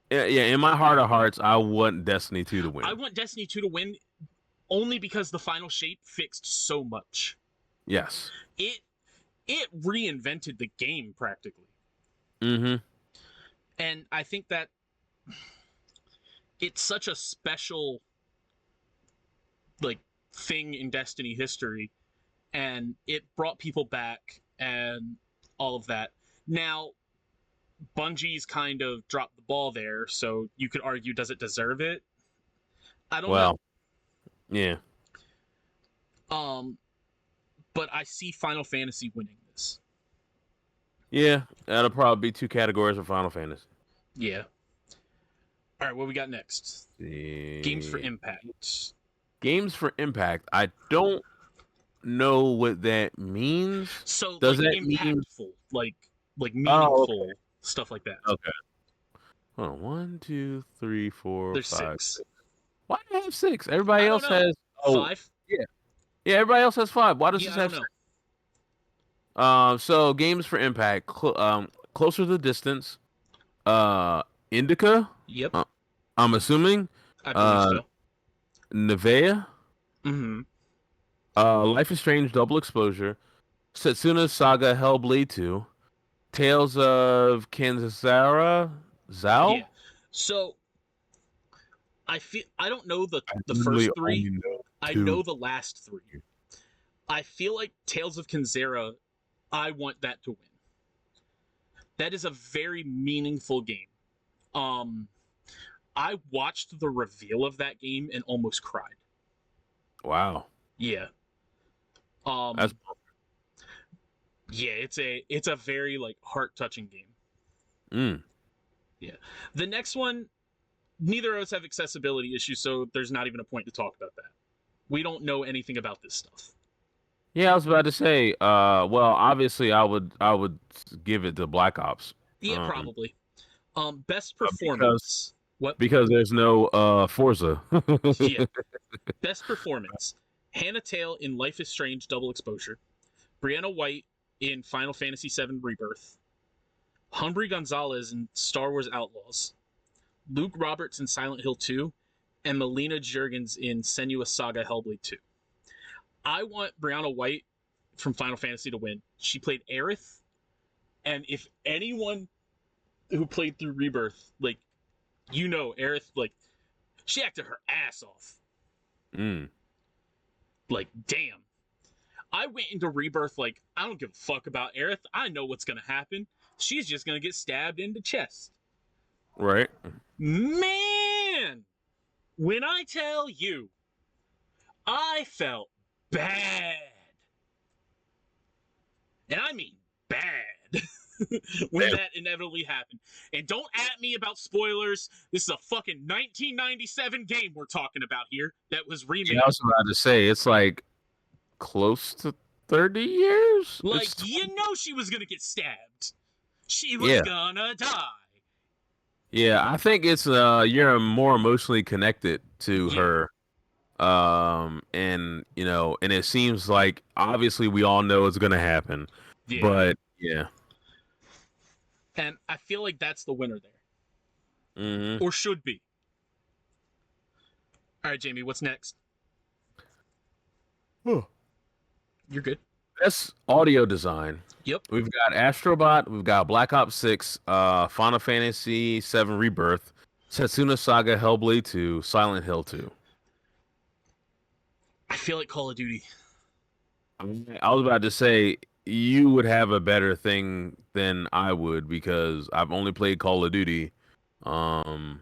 this. Yeah, in my heart of hearts, I want Destiny 2 to win. I want Destiny 2 to win only because the final shape fixed so much. Yes. It reinvented the game practically. Mm-hmm. And I think that it's such a special like thing in Destiny history, and it brought people back and all of that. Now, Bungie's kind of dropped the ball there, so you could argue, does it deserve it? I don't know. Yeah. But I see Final Fantasy winning this. Yeah, that'll probably be 2 categories of Final Fantasy. Yeah. All right, what we got next? Games for Impact. Games for Impact. I don't know what that means. So, Does like, that mean impactful, like meaningful, okay. stuff like that. Okay. Hold on. 1, 2, 3, 4, There's 5, 6. 6. Why do you have 6? Everybody I don't else know. has 5? Yeah. Yeah, everybody else has 5. Why does Yeah, this I have don't 6? know. So Games for Impact, Closer to the Distance, Indica. Yep, I'm assuming. I believe so. Nevea. Mm-hmm. Life is Strange, Double Exposure, Setsuna's Saga, Hellblade 2, Tales of Kansasara, Zao. Yeah. So I don't know the literally first 3. only know I 2. know the last 3. I feel like Tales of Kansera, I want that to win. That is a very meaningful game. I watched the reveal of that game and almost cried. Wow. Yeah. That's Yeah, it's a very like heart-touching game. mm. Yeah. The next one, neither of us have accessibility issues, so there's not even a point to talk about that. We don't know anything about this stuff. Yeah, I was about to say, well, obviously I would give it to Black Ops. Yeah, probably. Best because performance. What? because there's no Forza. Yeah. Best performance. Hannah Tale in Life is Strange Double Exposure. Brianna White in Final Fantasy VII Rebirth. Humphrey Gonzalez in Star Wars Outlaws. Luke Roberts in Silent Hill 2. And Melina Juergens in Senua's Saga Hellblade 2. I want Brianna White from Final Fantasy to win. She played Aerith, and if anyone who played through Rebirth, like, you know, Aerith, like, she acted her ass off. Mm. Like, damn. I went into Rebirth like, I don't give a fuck about Aerith. I know what's gonna happen. She's just gonna get stabbed in the chest. Right. Man, when I tell you, I felt bad. And I mean bad. When that inevitably happened. And don't at me about spoilers. This is a fucking 1997 game we're talking about here that was remade. Yeah, I was about to say it's like close to 30 years. Like, you know she was gonna get stabbed. She was Yeah. gonna die. Yeah, I think it's you're more emotionally connected to Yeah. her. And you know, and it seems like obviously we all know it's gonna happen. Yeah. But yeah. And I feel like that's the winner there. Mm-hmm. Or should be. Alright, Jamie, what's next? You're good. Best audio design. Yep. We've got Astrobot, we've got Black Ops 6, Final Fantasy 7 Rebirth, Setsuna Saga Hellblade 2, Silent Hill 2. I feel like Call of Duty. I was about to say you would have a better thing than I would because I've only played Call of Duty. So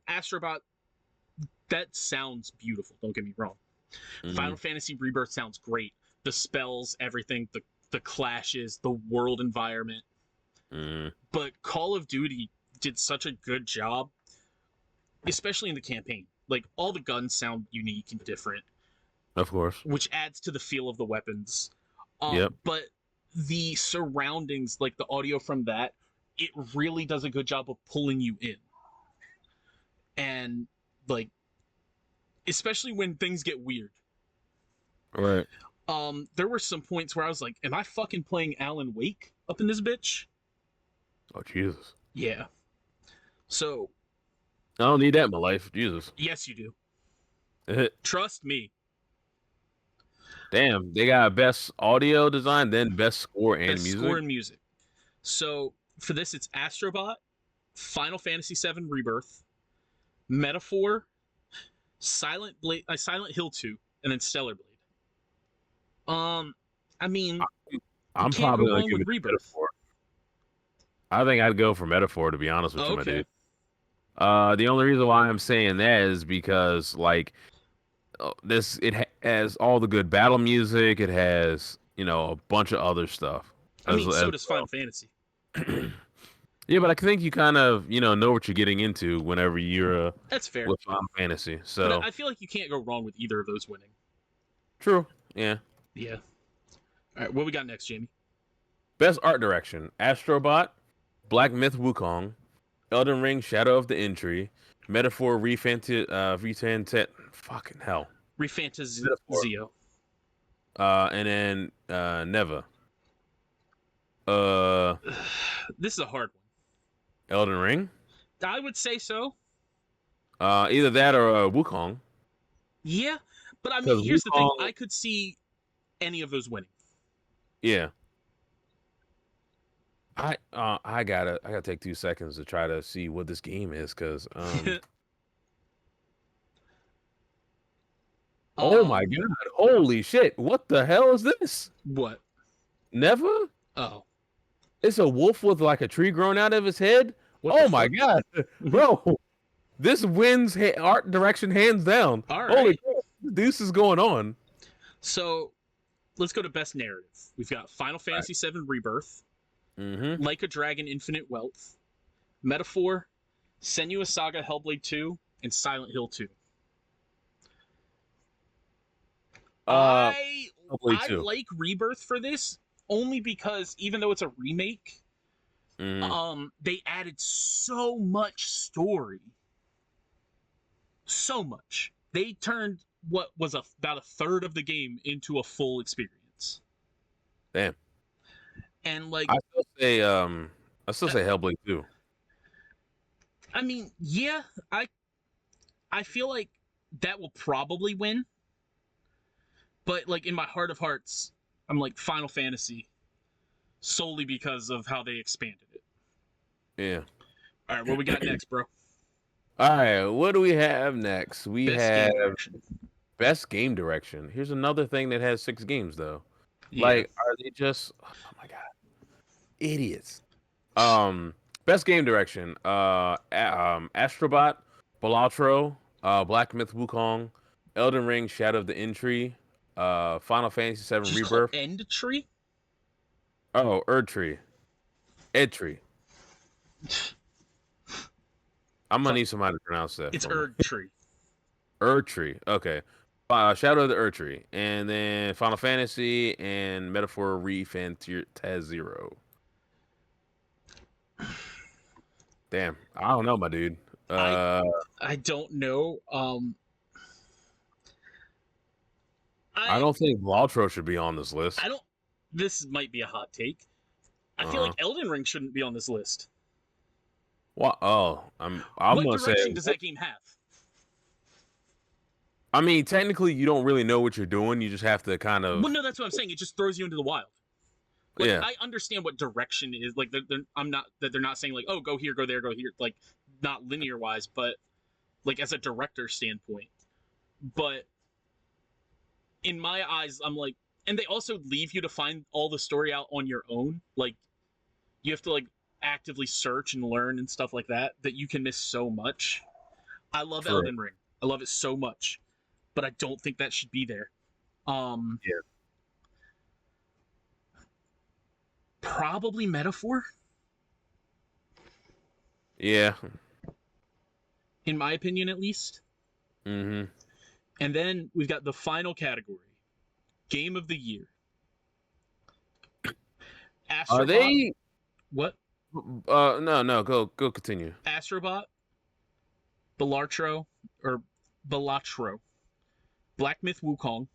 Astrobot, that sounds beautiful, don't get me wrong. Final Fantasy Rebirth sounds great. The spells, everything, the clashes, the world environment. But Call of Duty did such a good job, especially in the campaign. Like, all the guns sound unique and different. Of course. Which adds to the feel of the weapons. Yep. But the surroundings, like the audio from that, it really does a good job of pulling you in. And, like, especially when things get weird. Right. There were some points where I was like, am I fucking playing Alan Wake up in this bitch? Oh, Jesus. Yeah. So. I don't need that in my life. Jesus. Yes, you do. Trust me. Damn, they got best audio design, then best score and best music. Score and music. So, for this, it's Astrobot, Final Fantasy VII Rebirth, Metaphor, Silent Hill 2, and then Stellar Blade. I mean, I'm probably going to give it Metaphor. I think I'd go for Metaphor, to be honest with you, my dude. The only reason why I'm saying that is because, like, it has all the good battle music. It has, you know, a bunch of other stuff. I mean, so does Final Fantasy. Yeah, but I think you kind of, you know what you're getting into whenever you're that's fair with Final Fantasy. So but I feel like you can't go wrong with either of those winning. True. Yeah. Yeah. All right, what we got next, Jamie? Best art direction: Astrobot, Black Myth Wukong, Elden Ring: Shadow of the Entry, Metaphor fucking hell. Refantazio. And then Neva. This is a hard one. Elden Ring? I would say so. Either that or Wukong. Yeah, but I mean, here's the thing. I could see any of those winning. Yeah. I gotta take 2 seconds to try to see what this game is, because oh my god, holy shit, what the hell is this? What? Never? Oh. It's a wolf with like a tree growing out of his head? Oh my god. Bro, this wins art direction hands down. All right. Holy crap, this is going on. So, let's go to best narrative. We've got Final Fantasy VII Rebirth, Like a Dragon Infinite Wealth, Metaphor, Senua Saga Hellblade 2, and Silent Hill 2. I like Rebirth for this only because even though it's a remake, they added so much story. So much. They turned what was about a third of the game into a full experience. Damn. And like I still say Hellblade 2. I mean, yeah, I feel like that will probably win. But like in my heart of hearts, I'm like Final Fantasy solely because of how they expanded it. Yeah. All right, what we got next, bro? All right, what do we have next? We have Best game direction. Here's another thing that has 6 games though. Yeah. Like, are they just? Oh my god, idiots. Um, Best game direction. Astrobot, Balatro, Black Myth Wukong, Elden Ring, Shadow of the Entry, Final Fantasy VII Just call Rebirth. End Tree? Oh, Erdtree, Edtree. I'm gonna need somebody to pronounce that It's for me. Erd Tree. Erdtree. Okay. Shadow of the Erdtree, and then Final Fantasy and Metaphor Taz Zero. Damn, I don't know, my dude. I Uh, I don't know. I I don't think Balatro should be on this list. I don't. This might be a hot take. I feel Uh-huh. like Elden Ring shouldn't be on this list. What? Oh, I'm What gonna say. direction does that game have? I mean, technically, you don't really know what you're doing. You just have to kind Well, of, no, that's what I'm saying. It just throws you into the wild. Like yeah, I understand what direction is. Like I'm not that they're not saying like, oh, go here, go there, go here. Like not linear wise, but like as a director standpoint. But in my eyes, I'm like, and they also leave you to find all the story out on your own. Like you have to like actively search and learn and stuff like that. That you can miss so much. I love true. Elden Ring. I love it so much, but I don't think that should be there. Um, Yeah. Probably Metaphor, Yeah. in my opinion, at least. Mm-hmm. And then we've got the final category, Game of the Year. Are Astrobot. they? What? No. Go. Continue. Astrobot, Balatro, or Balatro, Black Myth Wukong,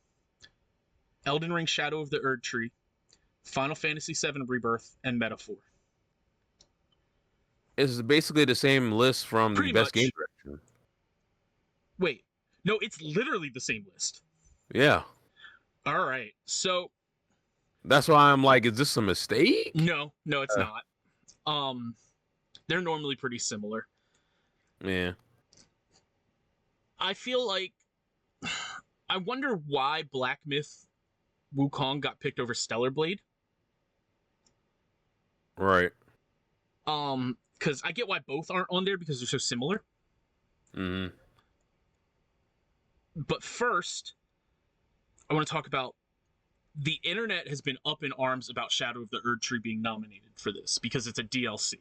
Elden Ring Shadow of the Erd Tree, Final Fantasy VII Rebirth, and Metaphor. It's basically the same list from the Pretty best game much. direction. Wait, no, it's literally the same list. Yeah. All right, so That's why I'm like, is this a mistake? no, it's not. Um, they're normally pretty similar. Yeah. I feel like I wonder why Black Myth Wukong got picked over Stellar Blade. Right. Because I get why both aren't on there because they're so similar. Mm-hmm. But first, I want to talk about the internet has been up in arms about Shadow of the Erd Tree being nominated for this because it's a DLC.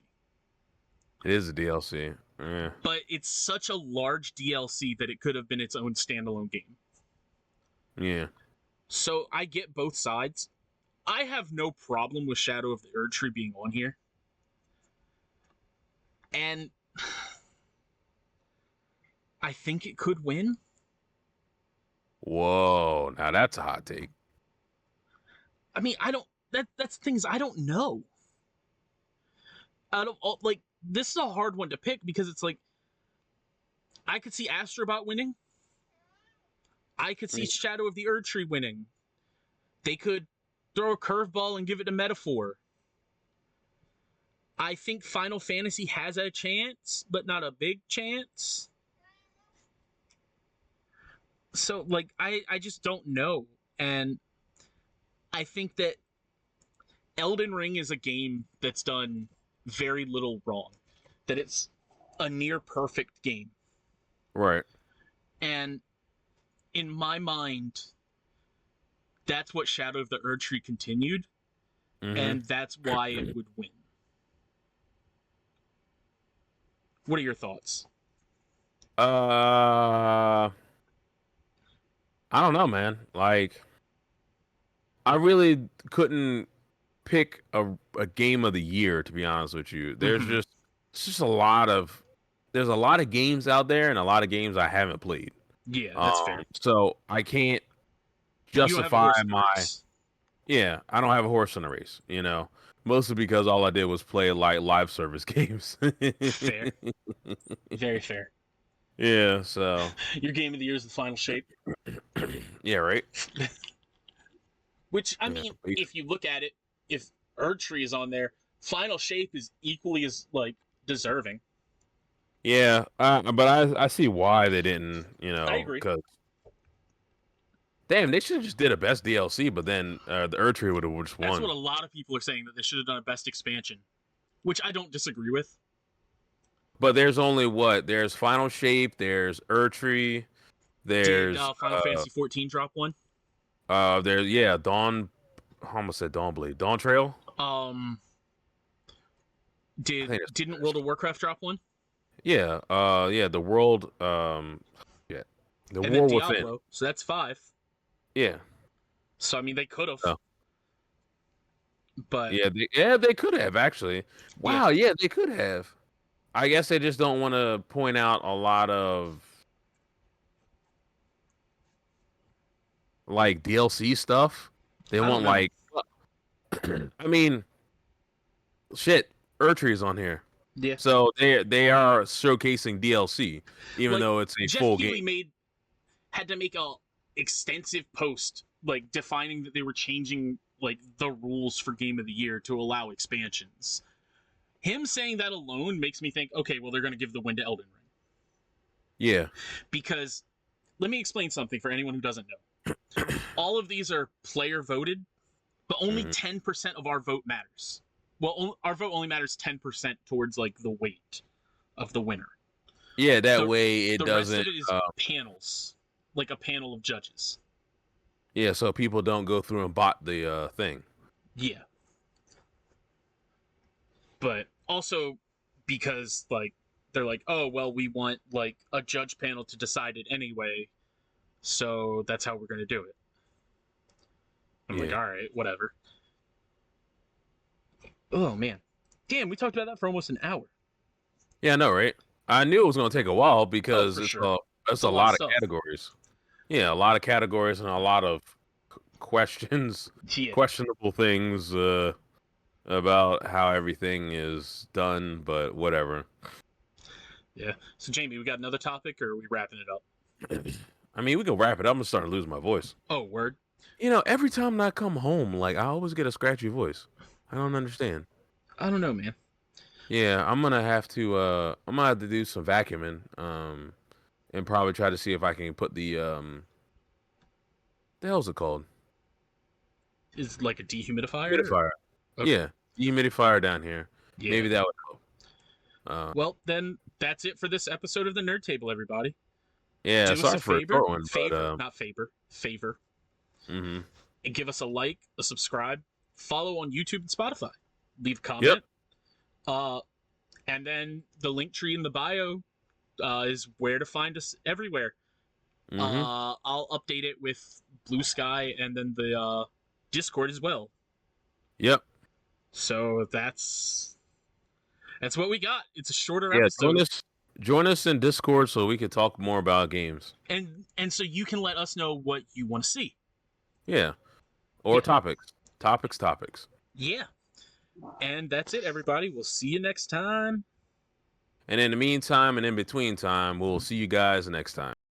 It is a DLC. Yeah. But it's such a large DLC that it could have been its own standalone game. Yeah. So I get both sides. I have no problem with Shadow of the Erd Tree being on here. And I think it could win. Whoa. Now that's a hot take. I mean, I don't. That's things I don't know. Out of all, like, this is a hard one to pick because it's like I could see Astrobot winning. I could see Shadow of the Erd Tree winning. They could throw a curveball and give it to Metaphor. I think Final Fantasy has a chance, but not a big chance. So, like, I just don't know. And I think that Elden Ring is a game that's done very little wrong. That it's a near perfect game. Right. And in my mind, that's what Shadow of the Erd Tree continued, and that's why it would win. What are your thoughts? I don't know, man. Like, I really couldn't pick a game of the year, to be honest with you. Mhm. It's just a lot of there's a lot of games out there and a lot of games I haven't played. Yeah, that's fair. So I can't You don't have a justify horse in the my race. yeah, I don't have a horse in the race, Mostly because all I did was play like live service games. Fair. Very fair. Yeah, so Your game of the year is the Final Shape. yeah, right. Which, I Yeah, mean, if you look at it, if Erdtree is on there, Final Shape is equally as, like, deserving. yeah, but I see why they didn't, I agree. because Damn, they should have just did a best DLC, but then the Erdtree would have just That's won. what a lot of people are saying, that they should have done a best expansion, which I don't disagree with. But there's only what? There's Final Shape, there's Erdtree, Did there's Final Fantasy 14 drop one? there's yeah, Dawn I almost said Dawnblade. Dawn Trail? Um, I think it's didn't World of Warcraft drop one? yeah, yeah, the world yeah. The And then War Within. Diablo, so that's 5. Yeah. So I mean, they could have, Oh. but Yeah, they could have actually. yeah, Wow, yeah, they could have. I guess they just don't want to point out a lot of like DLC stuff. They I don't want know. like I mean, shit, Erdtree's on here. Yeah, So they are showcasing DLC, even like though it's a Jeff full Keighley game. had to make a extensive post like defining that they were changing like the rules for Game of the Year to allow expansions. Him saying that alone makes me think, okay, well, they're going to give the win to Elden Ring. Yeah. Because let me explain something for anyone who doesn't know. All of these are player voted, but only 10% of our vote matters. Well, our vote only matters 10% towards like the weight of the winner. Yeah, that way it The rest doesn't of it is panels, like a panel of judges. yeah, so people don't go through and bot the thing. Yeah. But also because like they're like, oh well, we want like a judge panel to decide it anyway, so that's how we're gonna do it. I'm like, Yeah. all right, whatever. Oh man, damn, we talked about that for almost an hour. Yeah, I know, right? I knew it was gonna take a while Oh, because for it's sure. it's A a lot of lot of stuff. categories. Yeah, a lot of categories and a lot of questions, Yeah. questionable things about how everything is done, but whatever. Yeah. So Jamie, we got another topic, or are we wrapping it up? I mean, we can wrap it up. I'm starting to lose my voice. Oh, word. You know, every time I come home, like I always get a scratchy voice. I don't understand. I don't know, man. Yeah, I'm gonna have to do some vacuuming, and probably try to see if I can put the hell's it called? Is like a dehumidifier? Humidifier. Okay. Yeah, dehumidifier down here. Yeah. Maybe that would help. Well, then that's it for this episode of the Nerd Table, everybody. Yeah, Do us sorry a for a favor, short one, but not favor, mhm. and give us a like, a subscribe, follow on YouTube and Spotify, leave a Yep. comment, and then the link tree in the bio is where to find us everywhere. Mhm. I'll update it with Blue Sky and then the Discord as well. Yep. So that's what we got. It's a shorter Yeah, episode, join us in Discord so we can talk more about games. and so you can let us know what you want to see. Yeah. Or Yeah. topics. Yeah. And that's it, everybody. We'll see you next time. And in the meantime and in between time, we'll see you guys next time.